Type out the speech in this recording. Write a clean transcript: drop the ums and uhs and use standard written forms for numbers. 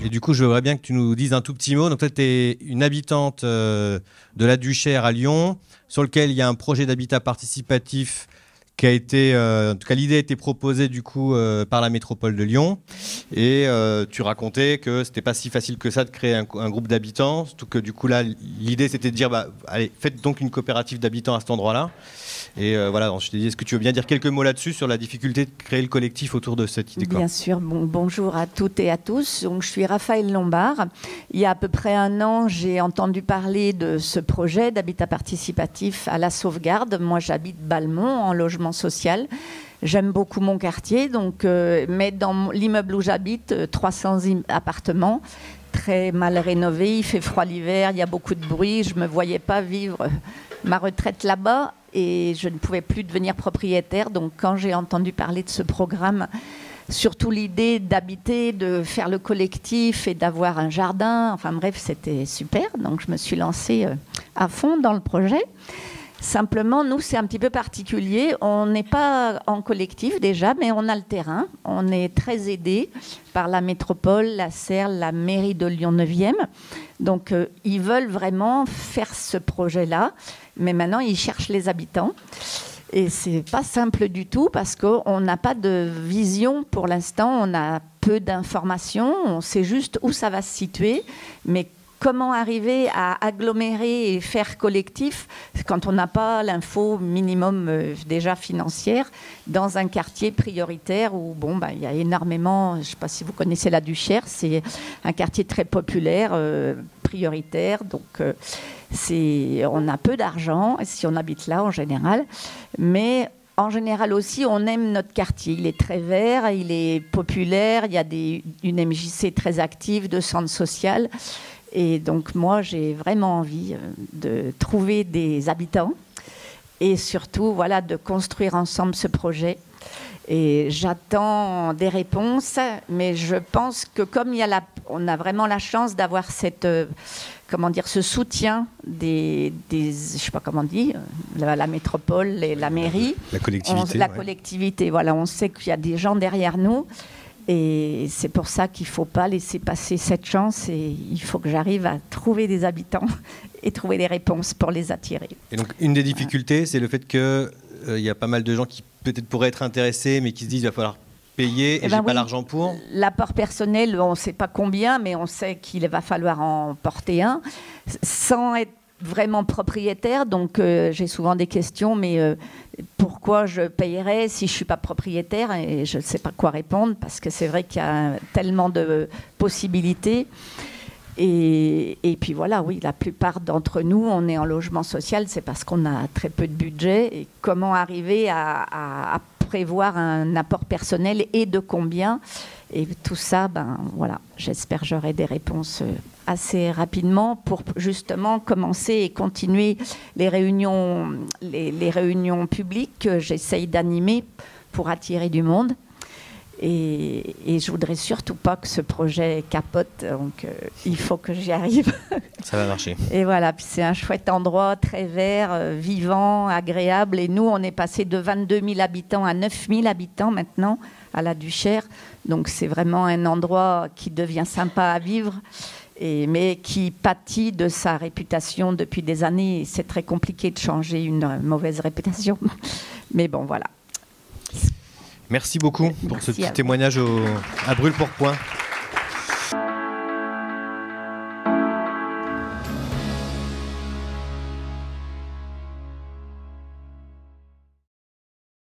Et du coup, je voudrais bien que tu nous dises un tout petit mot. Donc, toi, tu es une habitante de la Duchère à Lyon, sur lequel il y a un projet d'habitat participatif qui a été, en tout cas, l'idée a été proposée du coup par la métropole de Lyon. Et tu racontais que c'était pas si facile que ça de créer un groupe d'habitants, surtout que du coup là, l'idée c'était de dire, bah, allez, faites donc une coopérative d'habitants à cet endroit-là. Et voilà, je t'ai dit, est-ce que tu veux bien dire quelques mots là-dessus sur la difficulté de créer le collectif autour de cette idée? Bien sûr, bonjour à toutes et à tous. Donc, je suis Raphaël Lombard. Il y a à peu près un an, j'ai entendu parler de ce projet d'habitat participatif à la Sauvegarde. Moi, j'habite Balmont en logement social. J'aime beaucoup mon quartier, donc, mais dans l'immeuble où j'habite, 300 appartements, très mal rénovés, il fait froid l'hiver, il y a beaucoup de bruit. Je ne me voyais pas vivre ma retraite là-bas. Et je ne pouvais plus devenir propriétaire. Donc, quand j'ai entendu parler de ce programme, surtout l'idée d'habiter, de faire le collectif et d'avoir un jardin, enfin bref, c'était super. Donc, je me suis lancée à fond dans le projet. Simplement, nous, c'est un petit peu particulier. On n'est pas en collectif déjà, mais on a le terrain. On est très aidés par la métropole, la SERL, la mairie de Lyon 9e. Donc, ils veulent vraiment faire ce projet-là. Mais maintenant, ils cherchent les habitants. Et c'est pas simple du tout parce qu'on n'a pas de vision pour l'instant. On a peu d'informations. On sait juste où ça va se situer. Mais comment arriver à agglomérer et faire collectif quand on n'a pas l'info minimum déjà financière dans un quartier prioritaire où il y a énormément, je ne sais pas si vous connaissez la Duchère, c'est un quartier très populaire, prioritaire, donc on a peu d'argent si on habite là en général, mais en général aussi, on aime notre quartier. Il est très vert, il est populaire, il y a une MJC très active, de centre social. Et donc, moi, j'ai vraiment envie de trouver des habitants et surtout, voilà, de construire ensemble ce projet. Et j'attends des réponses, mais je pense que comme on a vraiment la chance d'avoir ce soutien je sais pas comment on dit, la métropole et la mairie. La collectivité. Collectivité, voilà, on sait qu'il y a des gens derrière nous. Et c'est pour ça qu'il ne faut pas laisser passer cette chance et il faut que j'arrive à trouver des habitants et trouver des réponses pour les attirer. Et donc, une des difficultés, c'est le fait qu'il y a pas mal de gens qui peut-être pourraient être intéressés, mais qui se disent qu'il va falloir payer et j'ai pas l'argent pour. L'apport personnel, on ne sait pas combien, mais on sait qu'il va falloir en porter un sans être vraiment propriétaire. Donc, j'ai souvent des questions, mais pourquoi je payerais si je ne suis pas propriétaire? Et je ne sais pas quoi répondre parce que c'est vrai qu'il y a tellement de possibilités. Et puis voilà, oui, la plupart d'entre nous, on est en logement social, c'est parce qu'on a très peu de budget. Et comment arriver à prévoir un apport personnel et de combien? Et tout ça, voilà, j'espère que j'aurai des réponses assez rapidement pour justement commencer et continuer les réunions publiques que j'essaye d'animer pour attirer du monde. Et je voudrais surtout pas que ce projet capote, donc il faut que j'y arrive. Ça va marcher. Et voilà, puis c'est un chouette endroit, très vert, vivant, agréable. Et nous, on est passé de 22 000 habitants à 9 000 habitants maintenant à la Duchère. Donc c'est vraiment un endroit qui devient sympa à vivre, mais qui pâtit de sa réputation depuis des années. C'est très compliqué de changer une mauvaise réputation. Mais bon, voilà. Merci beaucoup pour ce petit témoignage à brûle-pourpoint.